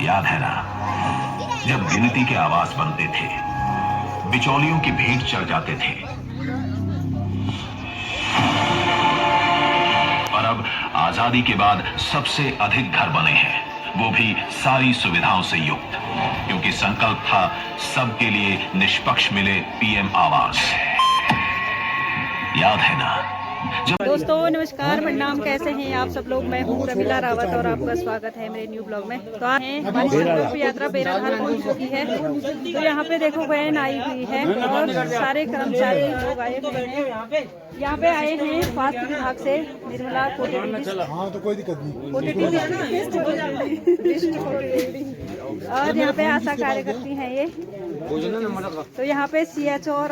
याद है ना, जब गिनती के आवाज बनते थे, बिचौलियों की भेंट चढ़ जाते थे। और अब आजादी के बाद सबसे अधिक घर बने हैं, वो भी सारी सुविधाओं से युक्त, क्योंकि संकल्प था सबके लिए निष्पक्ष मिले पीएम आवास। याद है ना। दोस्तों नमस्कार, प्रणाम, कैसे हैं आप सब लोग। मैं हूँ रमीला रावत और आपका स्वागत है मेरे न्यू ब्लॉग में। तो आज हमारी संकल्प यात्रा बेराधार पहुँच चुकी है। तो यहाँ पे देखो वैन आई हुई है और सारे कर्मचारी लोग आए हुए हैं। यहाँ पे आए हैं स्वास्थ्य विभाग से, निर्मला और यहाँ पे आशा कार्यकर्ती हैं ये। तो यहाँ पे CHO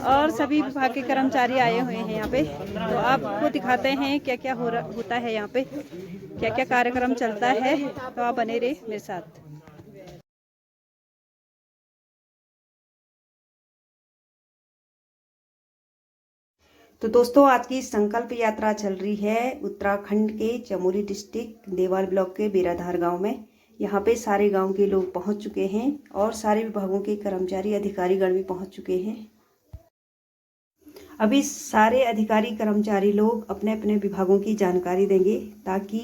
और सभी विभाग के कर्मचारी आए हुए हैं यहाँ पे। तो आपको दिखाते हैं क्या क्या होता है यहाँ पे, क्या क्या कार्यक्रम चलता है। तो आप बने रहे मेरे साथ। तो दोस्तों आज की संकल्प यात्रा चल रही है उत्तराखंड के चमोली डिस्ट्रिक्ट देवाल ब्लॉक के बेराधार गांव में। यहाँ पे सारे गांव के लोग पहुँच चुके हैं और सारे विभागों के कर्मचारी अधिकारीगण भी पहुँच चुके हैं। अभी सारे अधिकारी कर्मचारी लोग अपने अपने विभागों की जानकारी देंगे ताकि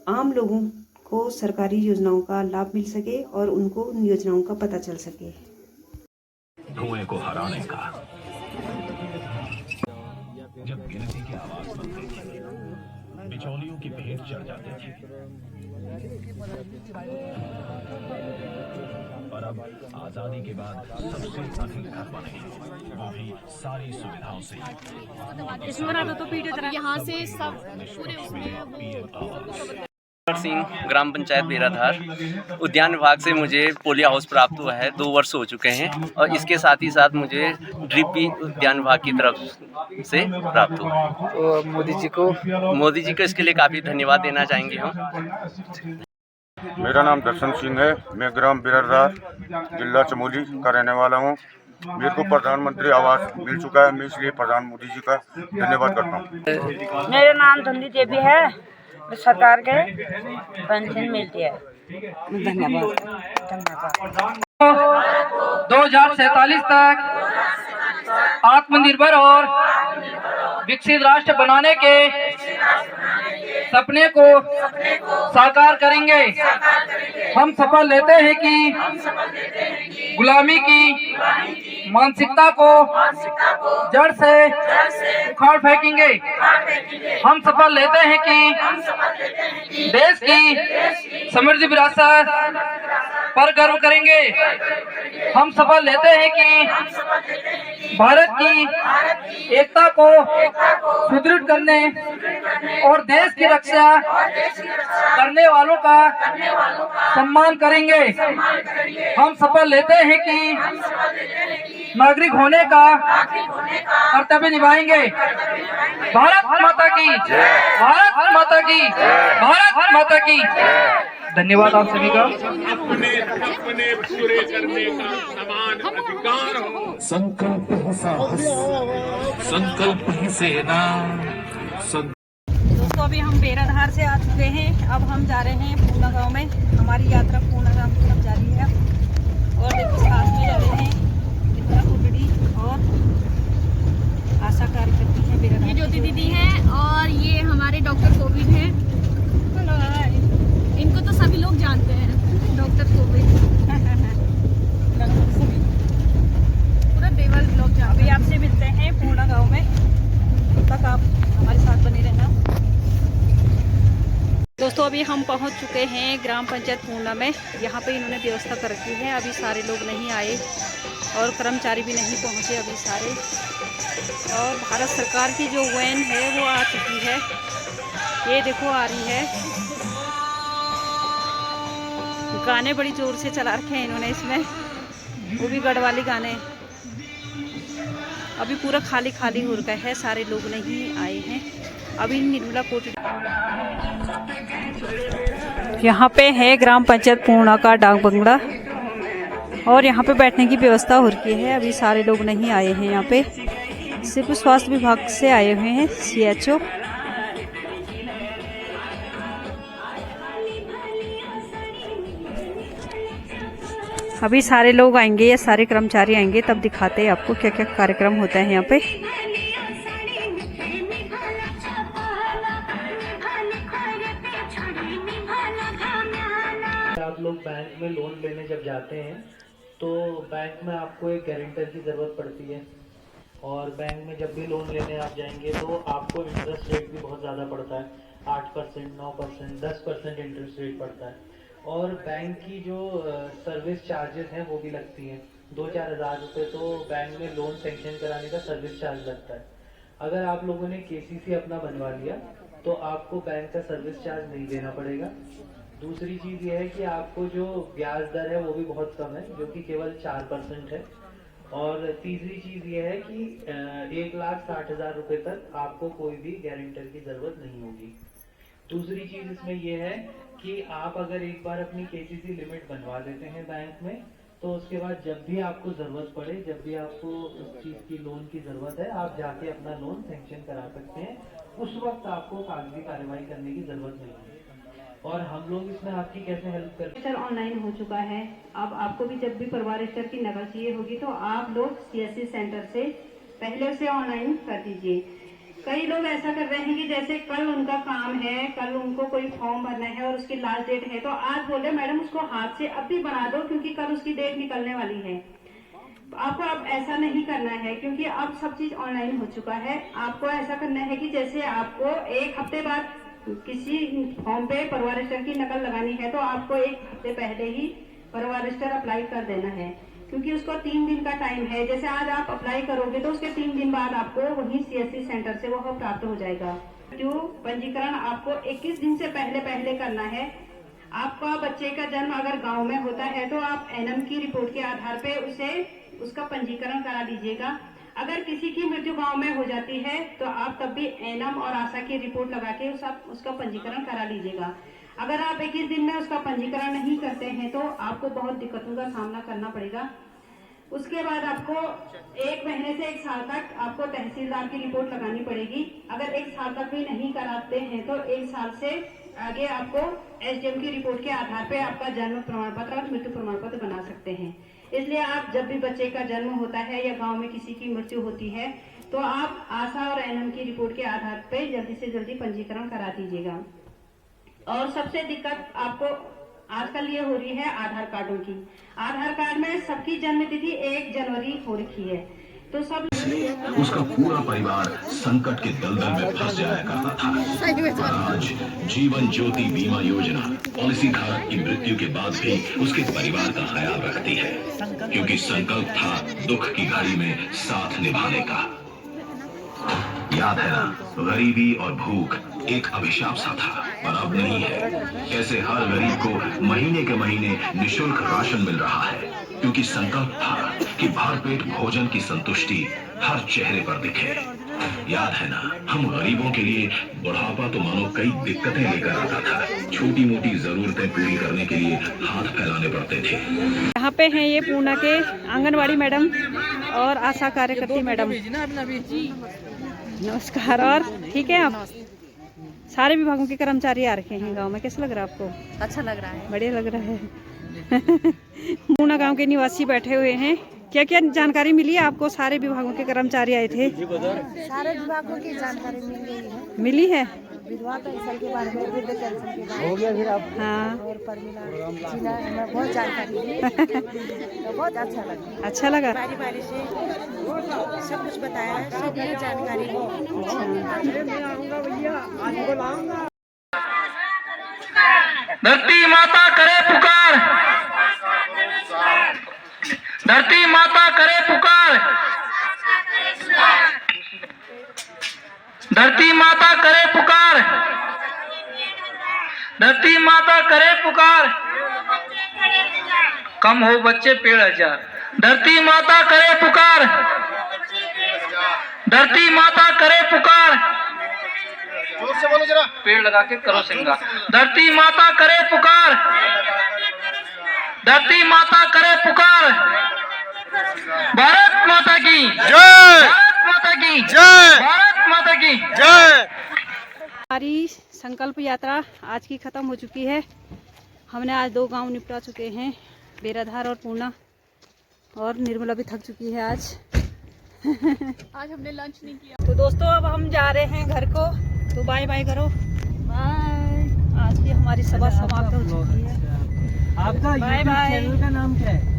आम लोगों को सरकारी योजनाओं का लाभ मिल सके और उनको उन योजनाओं का पता चल सके। धुएं को हराने का, जब गिनती की आवाज बनते थे, बिचौलियों की भेंट चढ़ जाते थे। और अब आजादी के बाद सबसे अधिक घर बने हैं, वो भी सारी सुविधाओं से। यहाँ से सब पूरे सिंह, ग्राम पंचायत बेराधार। उद्यान विभाग से मुझे पोलियो हाउस प्राप्त हुआ है, 2 वर्ष हो चुके हैं। और इसके साथ ही साथ मुझे ड्रिप भी उद्यान विभाग की तरफ से प्राप्त हुआ। तो मोदी जी को इसके लिए काफ़ी धन्यवाद देना चाहेंगे हम। मेरा नाम दर्शन सिंह है, मैं ग्राम बेराधार जिला चमोली का रहने वाला हूँ। मेरे को प्रधानमंत्री आवास मिल चुका है, मैं इसलिए प्रधान मोदी जी का धन्यवाद करता हूँ। मेरा नाम धंधी देवी है, सरकार के पेंशन मिलती है। धन्यवाद। 2047 तक आत्मनिर्भर और विकसित राष्ट्र बनाने के सपने को साकार करेंगे। हम शपथ लेते हैं कि गुलामी की मानसिकता को जड़ से उखाड़ फेंकेंगे। हम शपथ लेते हैं कि देश की समृद्ध विरासत पर गर्व करेंगे। हम शपथ लेते हैं कि भारत की एकता को सुदृढ़ करने और देश की रक्षा करने वालों का सम्मान करेंगे। हम शपथ लेते हैं कि नागरिक होने का कर्तव्य निभाएंगे। भारत माता की, भारत माता की, भारत माता की। धन्यवाद आप सभी का। अपने पूरे करने का समान अधिकार हो। संकल्प ही साहस, संकल्प ही सेना। दोस्तों अभी हम बेराधार से आ चुके हैं। अब हम जा रहे हैं पूना गांव में। हमारी यात्रा पूना गांव की तरफ जारी है। और देखो साथ में जा रहे हैं निर्मला कुटड़ी और आशा कार्यकर्ती है बेराधार। ये ज्योति दीदी हैं और ये हमारे डॉक्टर कोविड हैं। इनको तो सभी लोग जानते हैं, डॉक्टर कोविड। पूरा देवल ब्लॉक जहाँ। अभी आपसे मिलते हैं पूना गांव में, तब तक आप हमारे साथ बने रहना। दोस्तों अभी हम पहुंच चुके हैं ग्राम पंचायत पूना में। यहाँ पे इन्होंने व्यवस्था कर रखी है। अभी सारे लोग नहीं आए और कर्मचारी भी नहीं पहुँचे अभी सारे। और भारत सरकार की जो वैन है वो आ चुकी है, ये देखो आ रही है। गाने बड़ी जोर से चला रखे हैं इन्होंने इसमें, वो भी गढ़वाली गाने। अभी पूरा खाली खाली हो रखा है, सारे लोग नहीं आए हैं अभी। निर्मला कोट यहाँ पे है ग्राम पंचायत पूना का डाक बंगला और यहाँ पे बैठने की व्यवस्था हो रखी है। अभी सारे लोग नहीं आए हैं यहाँ पे, सिर्फ स्वास्थ्य विभाग से आए हुए हैं CHO। अभी सारे लोग आएंगे या सारे कर्मचारी आएंगे तब दिखाते हैं आपको क्या क्या कार्यक्रम होता है यहाँ पे। आप लोग बैंक में लोन लेने जब जाते हैं तो बैंक में आपको एक गारंटर की ज़रूरत पड़ती है, और बैंक में जब भी लोन लेने आप जाएंगे तो आपको इंटरेस्ट रेट भी बहुत ज़्यादा पड़ता है, 8%, 9%, 10% इंटरेस्ट रेट पड़ता है। और बैंक की जो सर्विस चार्जेस हैं वो भी लगती हैं, 2-4 हज़ार रुपये तो बैंक में लोन सेंक्शन कराने का सर्विस चार्ज लगता है। अगर आप लोगों ने KCC अपना बनवा लिया तो आपको बैंक का सर्विस चार्ज नहीं देना पड़ेगा। दूसरी चीज़ ये है कि आपको जो ब्याज दर है वो भी बहुत कम है, जो कि केवल 4% है। और तीसरी चीज़ ये है कि 1,60,000 रुपये तक आपको कोई भी गारंटर की ज़रूरत नहीं होगी। दूसरी चीज़ इसमें यह है कि आप अगर एक बार अपनी KCC लिमिट बनवा लेते हैं बैंक में, तो उसके बाद जब भी आपको ज़रूरत पड़े, जब भी आपको उस चीज़ की लोन की ज़रूरत है, आप जाके अपना लोन सेंक्शन करा सकते हैं। उस वक्त आपको कागजी कार्रवाई करने की ज़रूरत नहीं है। और हम लोग इसमें आपकी कैसे हेल्प करते हैं? ऑनलाइन हो चुका है। अब आपको भी जब भी परिवार रजिस्टर की नकल चाहिए होगी तो आप लोग CSC सेंटर से पहले उसे ऑनलाइन कर दीजिए। कई लोग ऐसा कर रहे हैं कि जैसे कल उनका काम है, कल उनको कोई फॉर्म भरना है और उसकी लास्ट डेट है, तो आज बोले मैडम उसको हाथ से अब भी बना दो क्योंकि कल उसकी डेट निकलने वाली है। आपको अब ऐसा नहीं करना है क्योंकि अब सब चीज ऑनलाइन हो चुका है। आपको ऐसा करना है कि जैसे आपको 1 हफ्ते बाद किसी फॉर्म पे परिवार रजिस्टर की नकल लगानी है तो आपको 1 हफ्ते पहले ही परिवार रजिस्टर अप्लाई कर देना है, क्योंकि उसको 3 दिन का टाइम है। जैसे आज आप अप्लाई करोगे तो उसके 3 दिन बाद आपको वहीं CSC सेंटर से वो प्राप्त हो जाएगा। जो पंजीकरण आपको 21 दिन से पहले करना है। आपका बच्चे का जन्म अगर गांव में होता है तो आप NM की रिपोर्ट के आधार पे उसका पंजीकरण करा लीजिएगा। अगर किसी की मृत्यु गांव में हो जाती है तो आप तब भी NM और आशा की रिपोर्ट लगा के उसका पंजीकरण करा लीजिएगा। अगर आप 21 दिन में उसका पंजीकरण नहीं करते हैं तो आपको बहुत दिक्कतों का सामना करना पड़ेगा। उसके बाद आपको 1 महीने से 1 साल तक आपको तहसीलदार की रिपोर्ट लगानी पड़ेगी। अगर 1 साल तक भी नहीं कराते हैं तो 1 साल से आगे आपको SDM की रिपोर्ट के आधार पे आपका जन्म प्रमाण पत्र और मृत्यु प्रमाण पत्र बना सकते हैं। इसलिए आप जब भी बच्चे का जन्म होता है या गांव में किसी की मृत्यु होती है तो आप आशा और NM की रिपोर्ट के आधार पे जल्दी से जल्दी पंजीकरण करा दीजिएगा। और सबसे दिक्कत आपको आजकल ये हो रही है आधार कार्डों की। आधार कार्ड में सबकी जन्म तिथि 1 जनवरी हो रखी है, तो सब उसका पूरा परिवार संकट के दलदल में फंस जाया करता था। आज जीवन ज्योति बीमा योजना पॉलिसी धारक की मृत्यु के बाद भी उसके परिवार का ख्याल रखती है, क्योंकि संकल्प था दुख की घड़ी में साथ निभाने का। याद है ना, गरीबी और भूख एक अभिशाप सा था, पर अब नहीं है। कैसे हर गरीब को महीने के महीने निशुल्क राशन मिल रहा है, क्योंकि संकल्प था कि भरपेट भोजन की संतुष्टि हर चेहरे पर दिखे। याद है ना, हम गरीबों के लिए बुढ़ापा तो मानो कई दिक्कतें लेकर आता था। छोटी मोटी जरूरतें पूरी करने के लिए हाथ फैलाने पड़ते थे। यहाँ पे हैं ये पूना के आंगनवाड़ी मैडम और आशा कार्यकर्ती मैडम। नमस्कार। और ठीक है, आप सारे विभागों के कर्मचारी आ रखे हैं गांव में। कैसा लग रहा है आपको? अच्छा लग रहा है, बढ़िया लग रहा है। पूना गांव के निवासी बैठे हुए हैं। क्या क्या जानकारी मिली है आपको? सारे विभागों के कर्मचारी आए थे। सारे विभागों की जानकारी मिली है। विधवा पेंशन के बारे में, वृद्ध पेंशन के बारे में हो गया फिर आप। हाँ, और परमिला जिला में बहुत जानकारी दी, तो बहुत अच्छा लगा। अच्छा लगा। बारी से सब कुछ बताया है, सब जानकारी धरती माता करे पुकार, धरती माता करे पुकार, धरती माता करे पुकार, धरती माता करे पुकार, कम हो बच्चे पेड़ हजार। धरती माता करे पुकार, धरती माता करे पुकार, जोर से बोलो जरा, पेड़ लगा के करो सिंगार। धरती माता करे पुकार, धरती माता करे पुकार, भारत माता की जय, भारत माता की जय, भारत माता की जय। हमारी संकल्प यात्रा आज की खत्म हो चुकी है। हमने आज 2 गांव निपटा चुके हैं। बेराधार और पूर्णा, और निर्मला भी थक चुकी है आज। आज हमने लंच नहीं किया। तो दोस्तों अब हम जा रहे हैं घर को, तो बाय बाय करो। बाय। आज की हमारी सभा समाप्त हो चुकी है। आपका बाय बाय। चैनल का नाम क्या है?